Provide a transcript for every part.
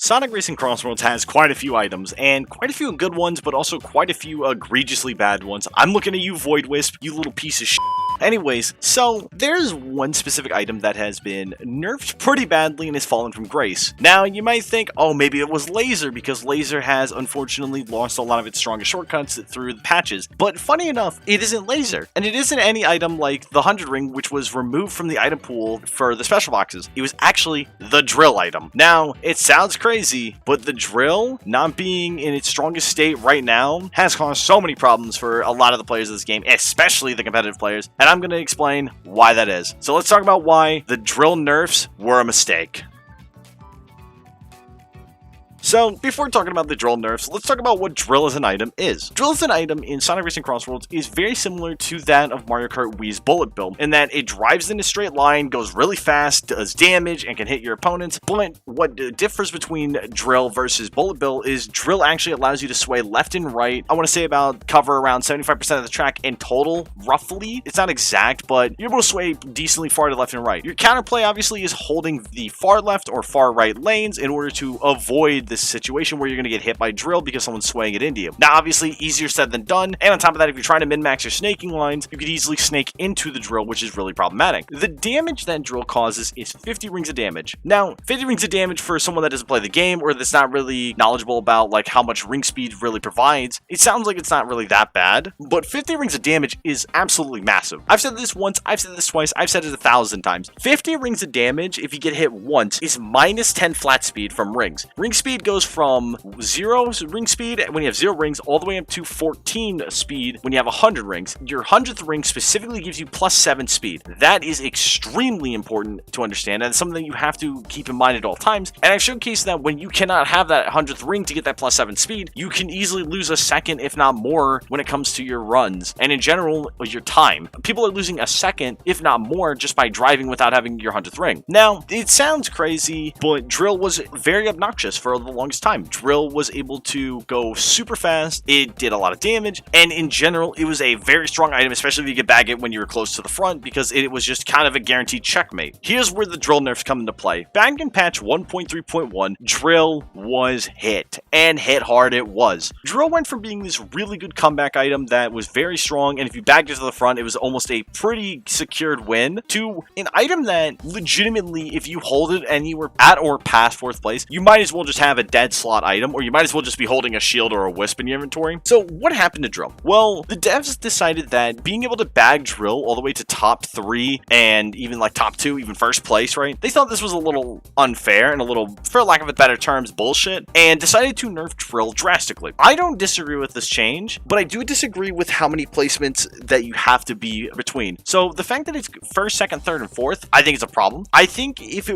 Sonic Racing Crossworlds has quite a few items, and quite a few good ones, but also quite a few egregiously bad ones. I'm looking at you, Void Wisp, you little piece of shit. Anyways, so there's one specific item that has been nerfed pretty badly and has fallen from grace. Now, you might think, oh, maybe it was Laser, because Laser has unfortunately lost a lot of its strongest shortcuts through the patches. But funny enough, it isn't Laser, and it isn't any item like the 100 Ring, which was removed from the item pool for the special boxes. It was actually the Drill item. Now, it sounds crazy, but the Drill, not being in its strongest state right now, has caused so many problems for a lot of the players of this game, especially the competitive players. And I'm going to explain why that is. So let's talk about why the Drill nerfs were a mistake. So, before talking about the Drill nerfs, let's talk about what Drill as an item is. Drill as an item in Sonic Racing Crossworlds is very similar to that of Mario Kart Wii's Bullet Bill, in that it drives in a straight line, goes really fast, does damage, and can hit your opponents. But what differs between Drill versus Bullet Bill is Drill actually allows you to sway left and right. I want to say about cover around 75% of the track in total, roughly. It's not exact, but you're able to sway decently far to left and right. Your counterplay, obviously, is holding the far left or far right lanes in order to avoid this situation where you're going to get hit by Drill because someone's swaying it into you. Now, obviously, easier said than done, and on top of that, if you're trying to min-max your snaking lines, you could easily snake into the Drill, which is really problematic. The damage that Drill causes is 50 rings of damage. Now, 50 rings of damage for someone that doesn't play the game or that's not really knowledgeable about like how much ring speed really provides, it sounds like it's not really that bad, but 50 rings of damage is absolutely massive. I've said this once, I've said this twice, I've said it 1,000 times. 50 rings of damage, if you get hit once, is minus 10 flat speed from rings. Ring speed goes from 0 ring speed when you have 0 rings all the way up to 14 speed when you have 100 rings. Your 100th ring specifically gives you plus 7 speed. That is extremely important to understand, and it's something that you have to keep in mind at all times. And I've showcased that when you cannot have that 100th ring to get that plus 7 speed, you can easily lose a second, if not more, when it comes to your runs, and in general, your time. People are losing a second, if not more, just by driving without having your 100th ring. Now, it sounds crazy, but Drill was very obnoxious for the longest time. Drill was able to go super fast, it did a lot of damage, and in general, it was a very strong item, especially if you could bag it when you were close to the front, because it was just kind of a guaranteed checkmate. Here's where the Drill nerfs come into play. Back in patch 1.3.1, Drill was hit, and hit hard it was. Drill went from being this really good comeback item that was very strong, and if you bagged it to the front, it was almost a pretty secured win, to an item that legitimately, if you hold it and you were at or past 4th place, you might as well just have a dead slot item, or you might as well just be holding a shield or a wisp in your inventory. So what happened to Drill? Well, the devs decided that being able to bag Drill all the way to top 3 and even like top 2, even 1st place, right? They thought this was a little unfair and a little, for lack of a better terms, bullshit, and decided to nerf Drill drastically. I don't disagree with this change, but I do disagree with how many placements that you have to be between. So the fact that it's 1st, 2nd, 3rd, and 4th, I think it's a problem. I think if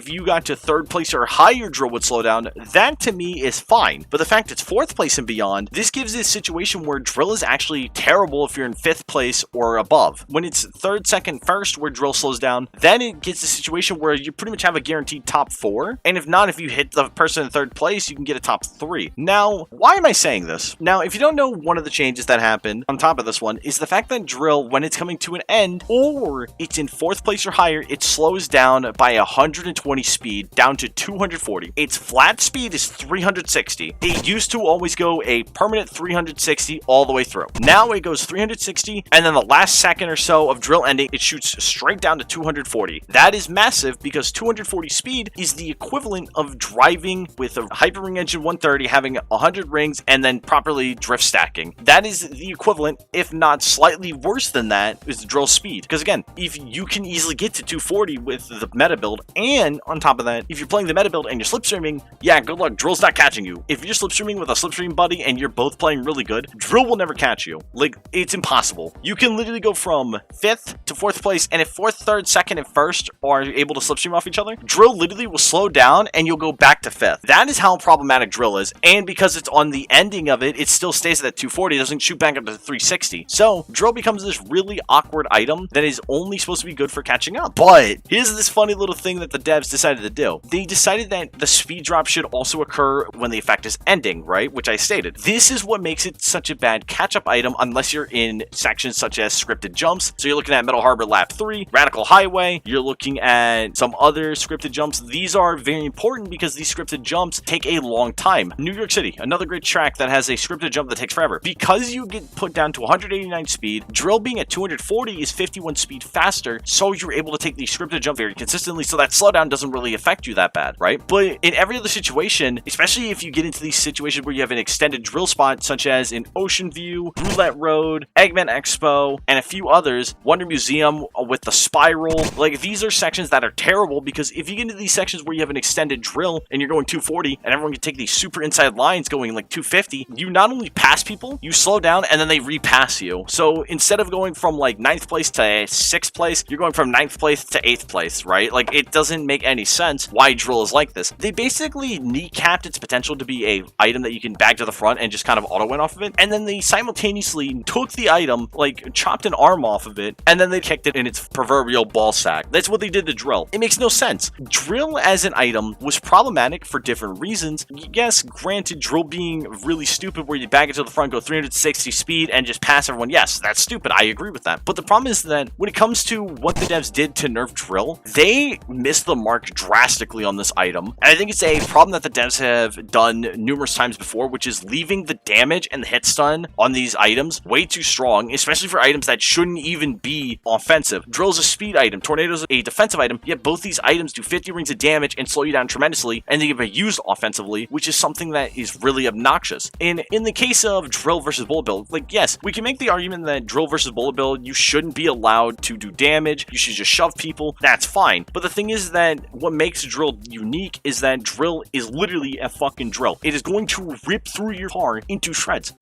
you got to 3rd place or higher, Drill would slow down. That to me is fine, but the fact it's 4th place and beyond, this gives this situation where Drill is actually terrible if you're in 5th place or above. When it's 3rd, 2nd, 1st where Drill slows down, then it gets a situation where you pretty much have a guaranteed top 4, and if not, if you hit the person in 3rd place, you can get a top 3. Now, why am I saying this? Now, if you don't know, one of the changes that happened on top of this one is the fact that Drill, when it's coming to an end, or it's in 4th place or higher, it slows down by 120 speed down to 240. Its flat speed is 360. It used to always go a permanent 360 all the way through. Now it goes 360, and then the last second or so of Drill ending, it shoots straight down to 240. That is massive because 240 speed is the equivalent of driving with a Hyper Ring Engine 130, having 100 rings, and then properly drift stacking. That is the equivalent, if not slightly worse than that, is the Drill speed. Because again, if you can easily get to 240 with the meta build, and on top of that, if you're playing the meta build and you're slipstreaming, yeah, good luck, Drill's not catching you. If you're slipstreaming with a slipstream buddy and you're both playing really good, Drill will never catch you. Like, it's impossible. You can literally go from 5th to 4th place, and if 4th, 3rd, 2nd, and 1st are able to slipstream off each other, Drill literally will slow down and you'll go back to 5th. That is how problematic Drill is, and because it's on the ending of it, it still stays at that 240, it doesn't shoot back up to 360. So, Drill becomes this really awkward item that is only supposed to be good for catching up. But, here's this funny little thing that the devs decided to do. They decided that the speed drop should should also occur when the effect is ending, right? Which I stated. This is what makes it such a bad catch-up item unless you're in sections such as scripted jumps. So you're looking at Metal Harbor Lap 3, Radical Highway, you're looking at some other scripted jumps. These are very important because these scripted jumps take a long time. New York City, another great track that has a scripted jump that takes forever. Because you get put down to 189 speed, drill being at 240 is 51 speed faster, so you're able to take the scripted jump very consistently, so that slowdown doesn't really affect you that bad, right? But in every other situation, especially if you get into these situations where you have an extended drill spot, such as in Ocean View, Roulette Road, Eggman Expo, and a few others, Wonder Museum with the spiral, like these are sections that are terrible because if you get into these sections where you have an extended drill and you're going 240 and everyone can take these super inside lines going like 250, you not only pass people, you slow down and then they repass you. So instead of going from like 9th place to 6th place, you're going from 9th place to 8th place, right? Like it doesn't make any sense why drill is like this. They basically kneecapped its potential to be a item that you can bag to the front and just kind of auto win off of it, and then they simultaneously took the item, like chopped an arm off of it, and then they kicked it in its proverbial ball sack. That's what they did to drill. It makes no sense. Drill as an item was problematic for different reasons. Yes, granted, drill being really stupid where you bag it to the front, go 360 speed, and just pass everyone. Yes, that's stupid. I agree with that. But the problem is that when it comes to what the devs did to nerf drill, they missed the mark drastically on this item. And I think it's a problem that the devs have done numerous times before, which is leaving the damage and the hit stun on these items way too strong, especially for items that shouldn't even be offensive. Drill's a speed item, Tornado's a defensive item, yet both these items do 50 rings of damage and slow you down tremendously, and they can be used offensively, which is something that is really obnoxious. And in the case of drill versus bullet bill, like yes, we can make the argument that drill versus bullet bill, you shouldn't be allowed to do damage, you should just shove people, that's fine. But the thing is that what makes drill unique is that drill is literally a fucking drill. It is going to rip through your car into shreds.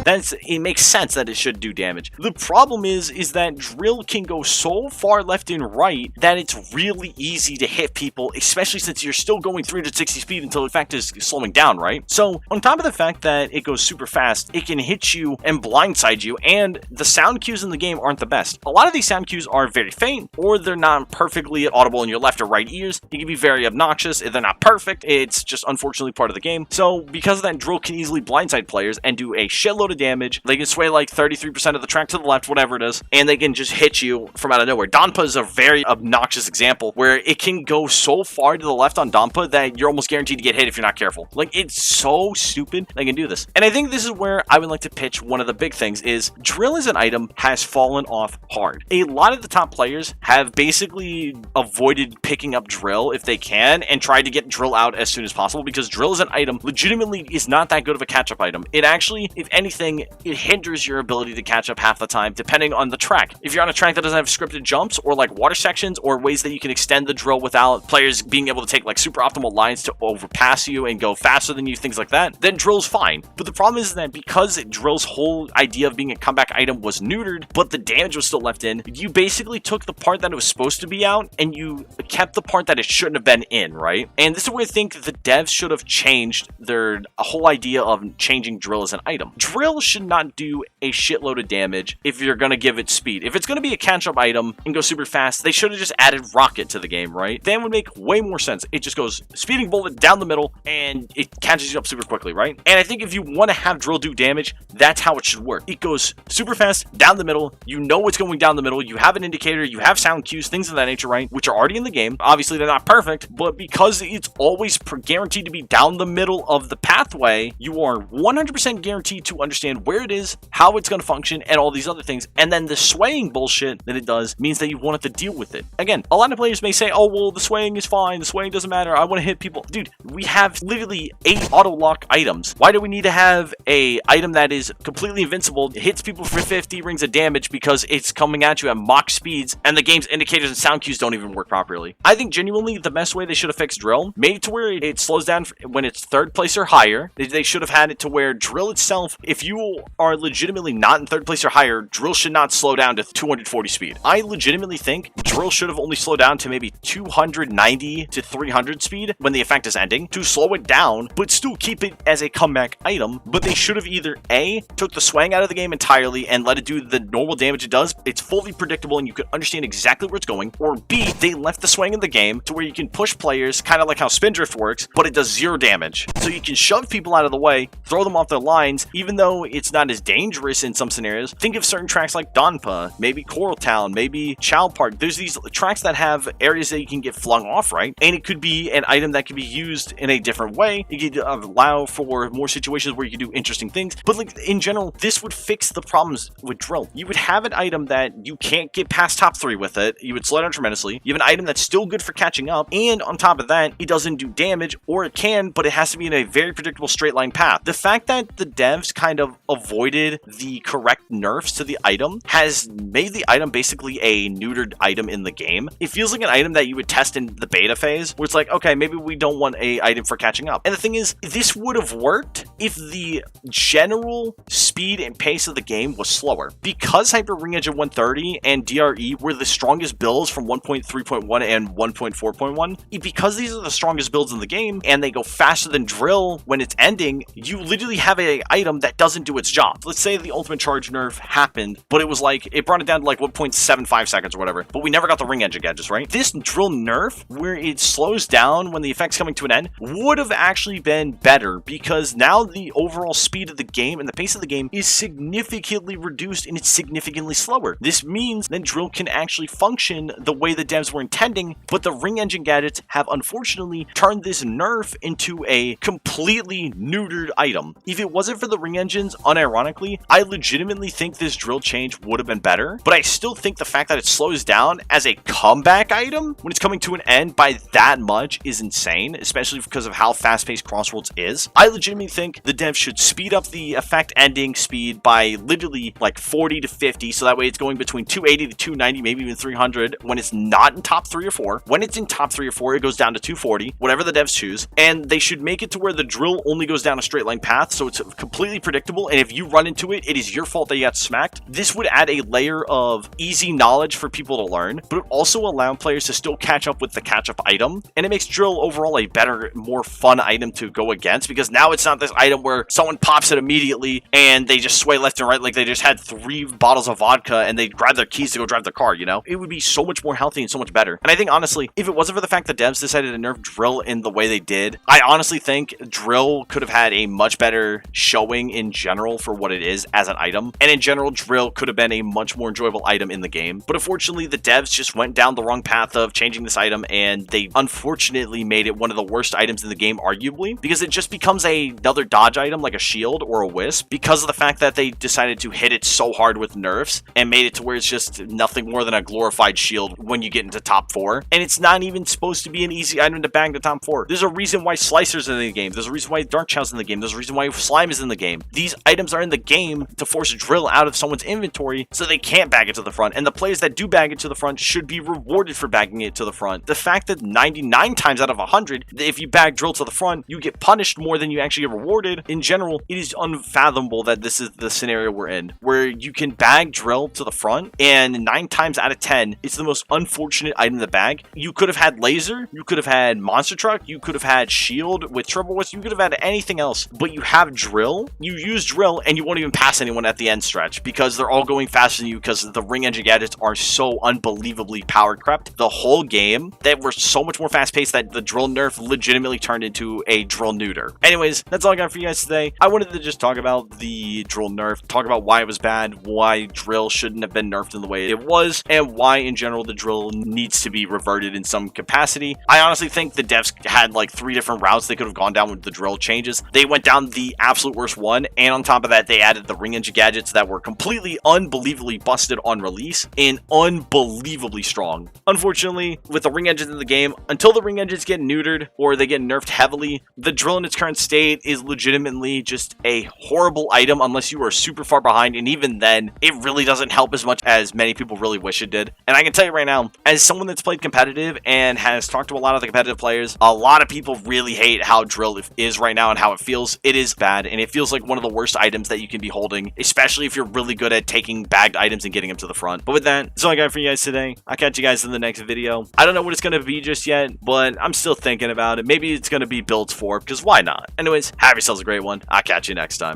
It makes sense that it should do damage. The problem is that drill can go so far left and right that it's really easy to hit people, especially since you're still going 360 speed until the effect is slowing down, right? So on top of the fact that it goes super fast, it can hit you and blindside you, and the sound cues in the game aren't the best. A lot of these sound cues are very faint, or they're not perfectly audible in your left or right ears. It can be very obnoxious. If they're not perfect, it's just unfortunately part of the game. So because of that, drill can easily blindside players and do a shitload of damage. They can sway like 33% of the track to the left, whatever it is, and they can just hit you from out of nowhere. Donpa is a very obnoxious example where it can go so far to the left on Donpa that you're almost guaranteed to get hit if you're not careful. Like, it's so stupid they can do this. And I think this is where I would like to pitch one of the big things is drill as an item has fallen off hard. A lot of the top players have basically avoided picking up drill if they can and tried to get drill out as soon as possible because drill as an item legitimately is not that good of a catch-up item. It actually, if anything, it hinders your ability to catch up half the time depending on the track. If you're on a track that doesn't have scripted jumps or like water sections or ways that you can extend the drill without players being able to take like super optimal lines to overpass you and go faster than you, things like that, then drill's fine. But the problem is that because drill's whole idea of being a comeback item was neutered, but the damage was still left in, you basically took the part that it was supposed to be out and you kept the part that it shouldn't have been in, right? And this is where I think the devs should have changed their whole idea of changing drill as an item. Drill should not do a shitload of damage if you're going to give it speed. If it's going to be a catch-up item and go super fast, they should have just added rocket to the game, right? Then would make way more sense. It just goes speeding bullet down the middle and it catches you up super quickly, right? And I think if you want to have drill do damage, that's how it should work. It goes super fast down the middle. You know what's going down the middle. You have an indicator. You have sound cues, things of that nature, right? Which are already in the game. Obviously, they're not perfect, but because it's always guaranteed to be down the middle of the pathway, you are 100% guaranteed to understand where it is, how it's going to function, and all these other things. And then the swaying bullshit that it does means that you want to deal with it. Again, a lot of players may say, oh, well, the swaying is fine. The swaying doesn't matter. I want to hit people. Dude, we have literally 8 auto lock items. Why do we need to have a item that is completely invincible, hits people for 50 rings of damage because it's coming at you at mock speeds and the game's indicators and sound cues don't even work properly? I think genuinely the best way they should have fixed drill, made it to where it slows down when it's 3rd place or higher. They should have had it to where drill itself, if you are legitimately not in 3rd place or higher, drill should not slow down to 240 speed. I legitimately think drill should have only slowed down to maybe 290 to 300 speed when the effect is ending to slow it down, but still keep it as a comeback item. But they should have either A, took the swang out of the game entirely and let it do the normal damage it does. It's fully predictable and you can understand exactly where it's going. Or B, they left the swang in the game to where you can push players, kind of like how Spindrift works, but it does 0 damage. So you can shove people out of the way, throw them off their lines, even though it's not as dangerous in some scenarios. Think of certain tracks like Donpa, maybe Coral Town, maybe Chow Park. There's these tracks that have areas that you can get flung off, right? And it could be an item that could be used in a different way. It could allow for more situations where you can do interesting things. But like in general, this would fix the problems with drill. You would have an item that you can't get past top 3 with it. You would slow down tremendously. You have an item that's still good for catching up. And on top of that, it doesn't do damage, or it can, but it has to be in a very predictable straight line path. The fact that the devs kind of avoided the correct nerfs to the item has made the item basically a neutered item in the game. It feels like an item that you would test in the beta phase, where it's like, okay, maybe we don't want a item for catching up. And the thing is, this would have worked if the general speed and pace of the game was slower. Because Hyper Ring Engine 130 and DRE were the strongest builds from 1.3.1 and 1.4.1, because these are the strongest builds in the game and they go faster than drill when it's ending, you literally have an item that doesn't do its job. Let's say the ultimate charge nerf happened, but it was like, it brought it down to like 1.75 seconds or whatever, but we never got the ring engine gadgets, right? This drill nerf, where it slows down when the effect's coming to an end, would have actually been better, because now the overall speed of the game and the pace of the game is significantly reduced and it's significantly slower. This means that drill can actually function the way the devs were intending, but the ring engine gadgets have unfortunately turned this nerf into a completely neutered item. If it wasn't for the ring engines, unironically, I legitimately think this drill change would have been better, but I still think the fact that it slows down as a comeback item when it's coming to an end by that much is insane, especially because of how fast-paced Crossworlds is. I legitimately think the devs should speed up the effect ending speed by literally like 40 to 50, so that way it's going between 280 to 290, maybe even 300 when it's not in top 3 or 4. When it's in top 3 or 4, it goes down to 240, whatever the devs choose, and they should make it to where the drill only goes down a straight line path, so it's completely predictable, and if you run into it, it is your fault that you got smacked. This would add a layer of easy knowledge for people to learn, but it also allow players to still catch up with the catch-up item, and it makes drill overall a better, more fun item to go against, because now it's not this item where someone pops it immediately and they just sway left and right like they just had 3 bottles of vodka and they grab their keys to go drive their car, you know? It would be so much more healthy and so much better. And I think, honestly, if it wasn't for the fact that devs decided to nerf drill in the way they did, I honestly think drill could have had a much better showing in general for what it is as an item. And in general, drill could have been a much more enjoyable item in the game. But unfortunately, the devs just went down the wrong path of changing this item, and they unfortunately made it one of the worst items in the game, arguably, because it just becomes another dodge item like a shield or a wisp, because of the fact that they decided to hit it so hard with nerfs and made it to where it's just nothing more than a glorified shield when you get into top 4. And it's not even supposed to be an easy item to bang to top 4. There's a reason why Slicer's in the game. There's a reason why Dark Chow's in the game. There's a reason why Slime is in the game. These items are in the game to force drill out of someone's inventory so they can't bag it to the front. And the players that do bag it to the front should be rewarded for bagging it to the front. The fact that 99 times out of 100, if you bag drill to the front, you get punished more than you actually get rewarded. In general, it is unfathomable that this is the scenario we're in, where you can bag drill to the front, and 9 times out of 10, it's the most unfortunate item in the bag. You could have had laser, you could have had monster truck, you could have had shield with triple whisp, you could have had anything else, but you have drill, you use drill, and you won't even pass anyone at the end stretch, because they're all going faster than you, because the ring engine gadgets are so unbelievably power crept the whole game that we're so much more fast paced that the drill nerf legitimately turned into a drill neuter. Anyways, that's all I got for you guys today. I wanted to just talk about the drill nerf, talk about why it was bad, why drill shouldn't have been nerfed in the way it was, and why in general the drill needs to be reverted in some capacity. I honestly think the devs had like 3 different routes they could have gone down with the drill changes. They went down the absolute worst one, and on top of that, they added the ring engine gadgets that were completely unbelievably busted on release and unbelievably strong. Unfortunately, with the ring engines in the game, until the ring engines get neutered or they get nerfed heavily, the drill in its current state is legit legitimately just a horrible item unless you are super far behind, and even then, it really doesn't help as much as many people really wish it did. And I can tell you right now, as someone that's played competitive and has talked to a lot of the competitive players, a lot of people really hate how drill is right now and how it feels. It is bad, and it feels like one of the worst items that you can be holding, especially if you're really good at taking bagged items and getting them to the front. But with that, that's all I got for you guys today. I'll catch you guys in the next video. I don't know what it's going to be just yet, but I'm still thinking about it. Maybe it's going to be builds for, because why not? Anyways, have yourselves a great one. I'll catch you next time.